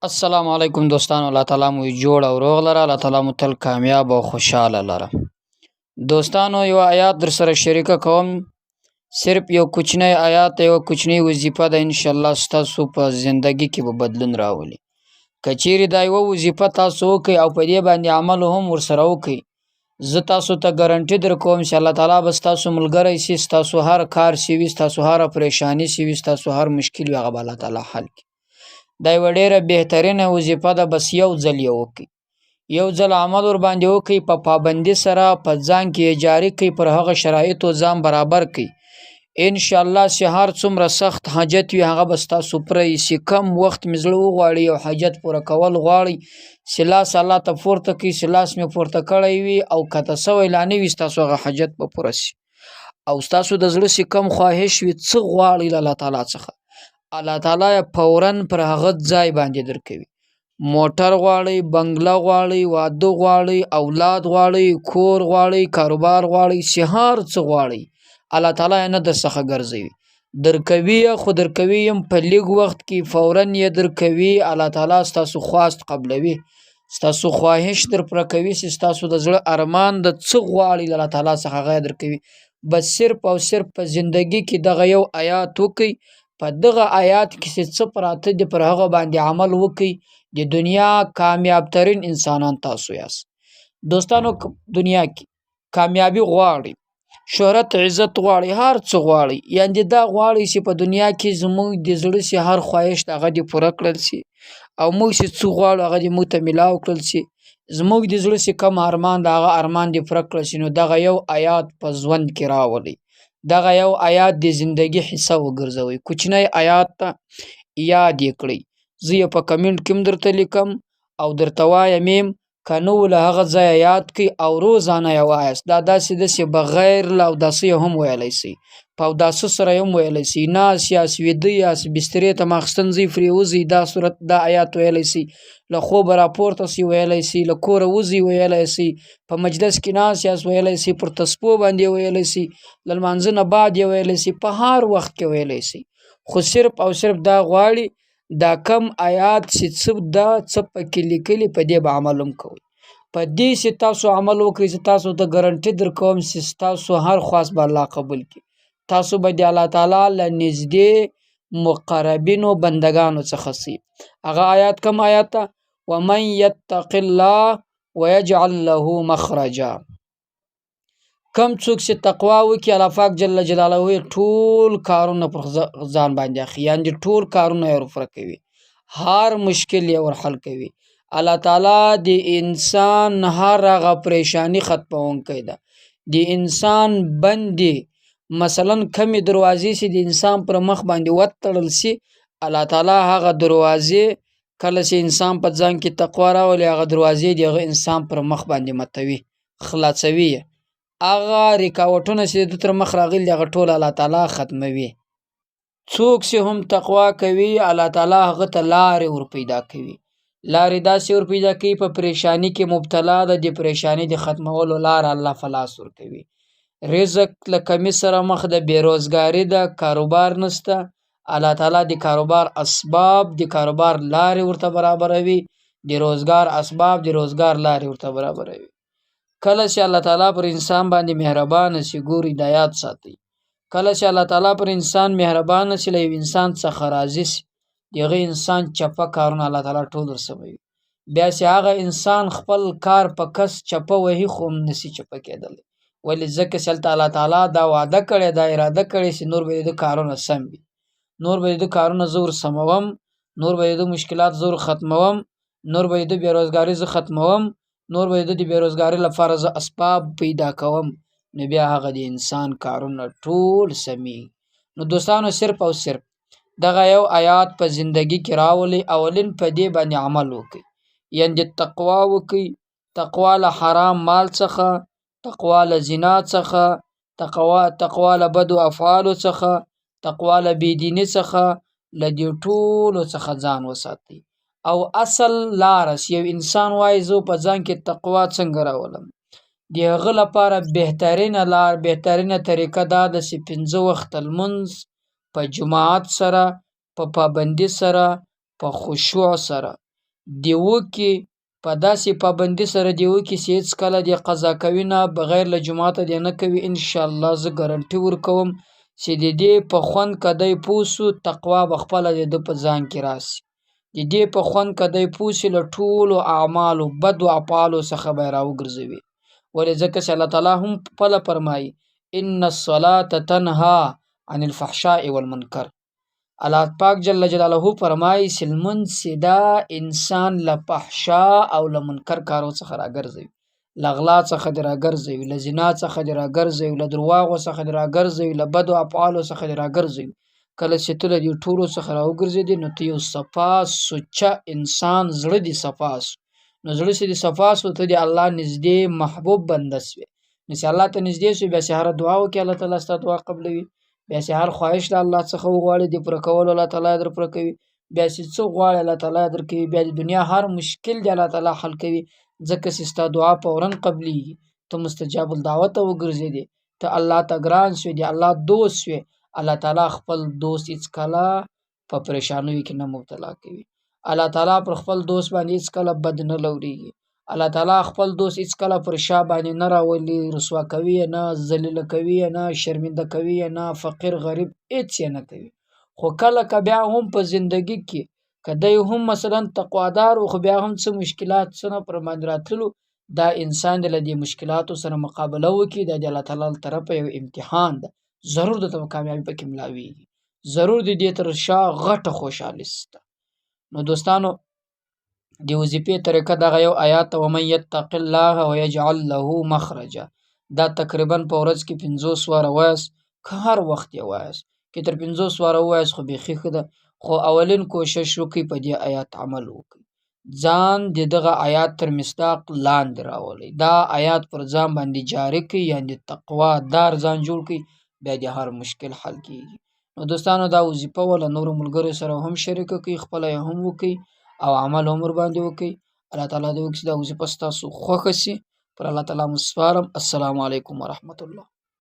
السلام علیکم دوستانو، الله تعالی مو جوړ او روغ لره. الله تعالی مو تل کامیاب او خوشاله لره. دوستانو، یو آیات در سره شریکه کوم. صرف یو کوچنی آیات، یو کوچنی وظیفه ده، ان شاء الله ستاسو په زندگی کې به بدلون راولي. کچېری دا یو وظیفه تاسو وکړئ او په دې باندې عمل هم ورسره وکړئ، زه تاسو ته ګارنټي درکوم چې الله تعالی به ستاسو ملګری شي، ستاسو هر کار شي وي، ستاسو هر پریشانی شي وي، ستاسو هر مشکل وي، هغه به الله تعالی حل کړي. دا یوه ډېره بهترینه وظیفه ده. بس یو ځل یې وکړئ، یو ځل عمل ور باندې وکړئ، په پابندي سره په ځان کې یې جاري کړئ، پر هغه شرایطو ځان برابر کړئ. انشاءالله چې هر څومره سخت حاجت وي هغه به ستاسو پوره شي. کم وخت مې زړه وغواړي یو حاجت پوره کول غواړئ، چې لاس الله ته پورته کړئ، چې لاس مې پورته کړی وي او کته سوی لا نه وي، ستاسو هغه حاجت به پوره شي. او ستاسو د زړه چې کم خواهش وي، څه غواړئ له الله تعالی څخه، الله تعالی فوراً پر هغه ځای باندې درکوي. موټر غواړئ، بنګله غواړئ، واده غواړئ، اولاد غواړئ، کور غواړئ، کاروبار غواړئ، چې هر څه غواړئ الله تعالی یې نه در څخه ګرځوي، درکوي. خو درکوي یم په لږ وخت کې، فوراً یې درکوي. الله تعالی ستاسو خواست قبلوي، ستاسو خواهش در پوره کوي، چې ستاسو د زړه ارمان د څه غواړئ الله تعالی څخه هغه یې درکوي. بس صرف او صرف په زندگی کې دغه یو آیات وکئ، په دغه آیات کې چې څه پراته دي پر هغه باندې عمل وکئ. د دنیا کامیاب ترین انسانان تاسو یاست. دوستانو، دنیا کې کامیابی غواړئ، شهرت عزت غواړئ، هر څه غواړئ، یعنې دا غواړئ چې په دنیا کې زموږ د زړه چې هر خواهش هغه دې پوره کړل شي، او موږ چې څه غواړو هغه دې موږ ته میلاو کړل شي. زموږ د زړه چې کوم ارمان د هغه ارمان دې پوره کړل شي. نو دغه یو آیات په ژوند کې راولئ، دغه یو آیات د زندگی حصه وګرځوئ. کوچنی آیات ته یاد یې کړئ. زه یې په کمنټ کې هم درته لیکم او درته وایم یم، که نه و له هغه ځایه یاد کړئ او روزانه یې وایاست. دا داسې ده چې بغیر له اوداسه هم ویلی شئ، په اوداسه سره هم ویلی شئ. ناست یاست، ویده یاست، بسترې ته ماخستن ځئ پرېوځئ، دا صورت دا آیات ویلی شئ. له خوبه راپورته شئ ویلی شئ، له کوره وځئ ویلی شئ، په مجلس کې ناست یاست ویلی شئ، پر تسبو باندې ویلی شئ، له لمانځه نه بعد یې ویلی شئ، په هر وخت کې ویلی شئ. خو صرف او صرف دا غواړي دا کم آیات چې څه دا څه پکې لیکلي په دې به عمل هم کوئ. په دې چې تاسو عمل وکړئ، چې تاسو ته ګارنټي درکوم چې ستاسو هر خواست به الله قبول کړي. تاسو به د الله تعالی له نږدې مقربینو بندگانو څخه شئ. هغه آیات کوم آیات ته؟ ومن یتق الله ویجعل له مخرجا. کم څوک چې تقوا وکړي، الله پاک جل جلاله ټول کارونه پر ځان باندې اخلي، یعنې ټول کارونه یې ورپوره کوي، هر مشکل یې ورحل کوي. الله تعالی د انسان هر هغه پریشانی ختمونکی ده. د انسان بندې مثلا کمې دروازې چې د انسان پر مخ باندې وتړل شي، الله تعالی هغه دروازې کله چې انسان په ځان کې تقوا راولي، هغه دروازې د هغه انسان پر مخ باندې ماتوي، خلاصوي. هغه رکاوټونه چې د تر مخ راغلي هغه ټول الله تعالی ختموي. څوک چې هم تقوا کوي، الله تعالی هغه ته لارې ور پیدا کوي، لارې داسې ور پیدا کوي. په پریشانی کې مبتلا ده، د پریشانی د ختمولو لار الله فلاس ور کوي. رزق له کمی سره مخ ده، بیروزګاری ده، کاروبار نسته، الله تعالی د کاروبار اسباب، د کاروبار لارې ورته برابروي، د روزګار اسباب، د روزګار لارې ورته برابروي. کله چې الله تعالی پر انسان باندې مهربان شي، ګوري د یاد ساتي، کله چې الله تعالی پر انسان مهربان شي، له یو انسان څخه راضي شي، دغه انسان چپه کارونه الله تعالی ټول ورسوي. بیا چې هغه انسان خپل کار په کس چپه وهي، خو هم نشي چپه کېدلی. ولې؟ ځکه چې هلته الله تعالی دا وعده کړې، دا اراده کړې چې نور به د کارونه سم وي، نور به د کارونه زه ور سموم، نور به د مشکلات زه ور ختموم، نور به د بېروزګاري زه ختموم، نور به د بېروزګاري لپاره زه اسباب پیدا کوم. نو بیا هغه د انسان کارونه ټول سمي. نو دوستانو، صرف او صرف دغه یو آیات په زندگی کې راولي. اولین په دې باندې عمل وکړي، یعنې تقوا وکړي. تقوا له حرام مال څخه، تقوا له زنا څخه، تقوا له بدو افعالو څخه، تقوا له بېدیني څخه، له دې ټولو څخه ځان وساتئ. او اصل لارس یو انسان وایي زه په ځان کې تقوا څنګه راولم، د هغه لپاره بهترینه لار، بهترینه طریقه دا ده چې 5 وخته لمونځ په جماعت سره، په پابندي سره، په خشوع سره دی وکړي، په داسې پابندي سره دی وکړي چې هېڅکله د قضا کوي نه، بغیر له جوماته دی نه کوي. انشاءالله زه ګارنټي ورکوم چې د دې په خوند که دی پوه سو، تقوا به خپله د ده په ځان کې راسي. د دې په خوند که دی پوه سي، له ټولو اعمالو بدو افعالو څخه به یې راوګرځوي. ولې ځکه چې الله تعالی هم خپله فرمایي ان الصلاة تنها عن الفحشاء والمنکر. الله پاک جل جلاله فرمایي چې لمونځ دا انسان له فحشا او له منکر کارو څخه راګرځوي، له غلا څخه دې راګرځوي، له زنا څخه دې راګرځوي، له درواغو څخه دې راګرځوي، له بدو افعالو څخه دې راګرځوي. کله چې ته له دې ټولو څخه راوګرځېدې نو ته یو صفا سوچه انسان، زړه دې صفا سو. نو زړه چې دې صفا سو، ته د الله نږدې محبوب بنده سوې. نو چې الله ته نږدې سوې، بیا چې هره دعا وکړې الله تعالی ستا دعا قبلوي. بیا چې هر خواهش له الله څخه وغواړې د پوره کولو الله تعالی در پوره کوي. بیا چې څه غواړې الله تعالی در کوي. بیا د دنیا هر مشکل دی الله تعالی حل کوي، ځکه چې ستا دعا فوراً قبلیږي. ته مستجاب الدعوته وګرځېدې، ته الله ته ګران سوې، د الله دوست سوې. الله تعالی خپل دوست هېڅکله په پریشانیو کې نه مبتلا کوي. الله تعالی پر خپل دوست باندې هېڅکله بد نه لورېږي. الله تعالی خپل دوست هېڅکله پر شا باندې نه راولي، رسوا کوي یې نه، ذلیله کوي یې نه، شرمنده کوي یې نه، فقیر غریب هېڅ یې نه کوي. خو کله که بیا هم په زندګي کې که دی هم مثلا تقوادار و، خو بیا هم څه مشکلات څه نه پر باندې راتللو، دا انسان دی له دې مشکلاتو سره مقابله وکړي. دا د الله تعالی له طرفه یو امتحان ده، ضرور درته کامیابي پکې ملاویږي، ضرور د دې تر شا غټه خوشحالي شته. نو دوستانو، د وظیفې طریقه دغه یو آیات ومن یتق الله ویجعل له مخرجا، دا تقریبا په ورځ کې 50 واره وایاست، که هر وخت یې وایاست، که تر 50 واره وایاست خو بیخي ښه ده. خو اولین کوشش وکړئ په دې آیات عمل وکړئ، ځان د دغه آیات تر مصداق لاندې راولئ، دا آیات پر ځان باندې جاری کړئ، یعنې تقوا دار ځان جوړ کړئ، بیا د هر مشکل حل کېږي. نو دوستانو، دا وظیفه وله نورو ملګرو سره هم شریکه کړئ، خپله یې هم وکړئ او عمل هم ورباندې وکړئ. الله تعالی دې وکړي چې دا وظیفه ستاسو خوښه شي. پر الله تعالی مو سپارم. السلام علیکم ورحمة الله.